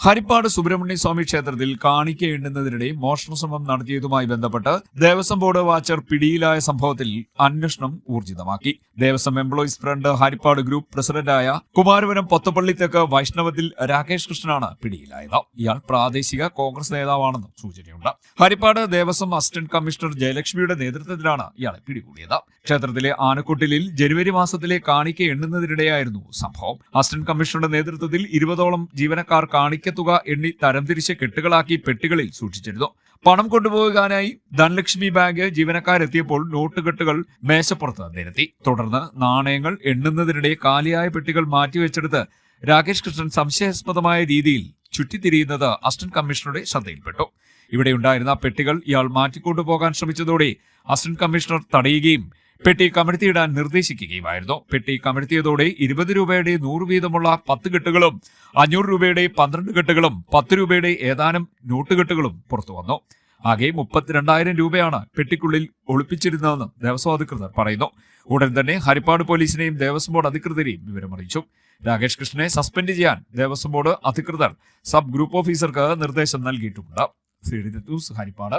ഹരിപ്പാട് സുബ്രഹ്മണ്യ സ്വാമി ക്ഷേത്രത്തിൽ കാണിക്ക എണ്ണുന്നതിനിടെ മോഷണ ശ്രമം നടത്തിയതുമായി ബന്ധപ്പെട്ട് ദേവസ്വം ബോർഡ് വാച്ചർ പിടിയിലായ സംഭവത്തിൽ അന്വേഷണം ഊർജിതമാക്കി. Devaswom employees front Haripad group പ്രസിഡന്റായ കുമാരപുരം പൊത്തപ്പള്ളിത്തേക്ക് വൈഷ്ണവത്തിൽ രാകേഷ് കൃഷ്ണനാണ് പിടിയിലായത്. ഇയാൾ പ്രാദേശിക കോൺഗ്രസ് നേതാവാണെന്ന് സൂചനയുണ്ട്. ഹരിപ്പാട് ദേവസ്വം അസിസ്റ്റന്റ് കമ്മീഷണർ ജയലക്ഷ്മിയുടെ നേതൃത്വത്തിലാണ് ഇയാളെ പിടികൂടിയത്. ക്ഷേത്രത്തിലെ ആനക്കുട്ടിലിൽ ജനുവരി മാസത്തിലെ കാണിക്ക എണ്ണുന്നതിനിടെയായിരുന്നു സംഭവം. അസിസ്റ്റന്റ് കമ്മീഷണറുടെ നേതൃത്വത്തിൽ 20ഓളം ജീവനക്കാർ കാണിക്ക തുക എണ്ണി തരംതിരിച്ച് കെട്ടുകളാക്കി പെട്ടികളിൽ സൂക്ഷിച്ചിരുന്നു. പണം കൊണ്ടുപോകാനായി ധനലക്ഷ്മി ബാങ്ക് ജീവനക്കാരെത്തിയപ്പോൾ നോട്ടുകെട്ടുകൾ മേശപ്പുറത്ത് നിരത്തി. തുടർന്ന് നാണയങ്ങൾ എണ്ണുന്നതിനിടെ കാലിയായ പെട്ടികൾ മാറ്റിവെച്ചെടുത്ത് രാകേഷ് കൃഷ്ണൻ സംശയാസ്പദമായ രീതിയിൽ ചുറ്റിത്തിരിയുന്നത് അസിസ്റ്റന്റ് കമ്മീഷണറുടെ ശ്രദ്ധയിൽപ്പെട്ടു. ഇവിടെയുണ്ടായിരുന്ന പെട്ടികൾ ഇയാൾ മാറ്റിക്കൊണ്ടുപോകാൻ ശ്രമിച്ചതോടെ അസിസ്റ്റന്റ് കമ്മീഷണർ തടയുകയും പെട്ടി കമഴ്ത്തിയിടാൻ നിർദ്ദേശിക്കുകയുമായിരുന്നു. പെട്ടി കമഴ്ത്തിയതോടെ 20 രൂപയുടെ 100 വീതമുള്ള 10 കെട്ടുകളും 500 രൂപയുടെ 12 കെട്ടുകളും 10 രൂപയുടെ ഏതാനും നോട്ടുകെട്ടുകളും പുറത്തുവന്നു. ആകെ 32,000 രൂപയാണ് പെട്ടിക്കുള്ളിൽ ഒളിപ്പിച്ചിരുന്നതെന്ന് ദേവസ്വം അധികൃതർ പറയുന്നു. ഉടൻ തന്നെ ഹരിപ്പാട് പോലീസിനെയും ദേവസ്വം ബോർഡ് അധികൃതരെയും വിവരമറിയിച്ചു. രാകേഷ് കൃഷ്ണനെ സസ്പെൻഡ് ചെയ്യാൻ ദേവസ്വം ബോർഡ് അധികൃതർ സബ് ഗ്രൂപ്പ് ഓഫീസർക്ക് നിർദ്ദേശം നൽകിയിട്ടുണ്ട്. CDN news Harippad.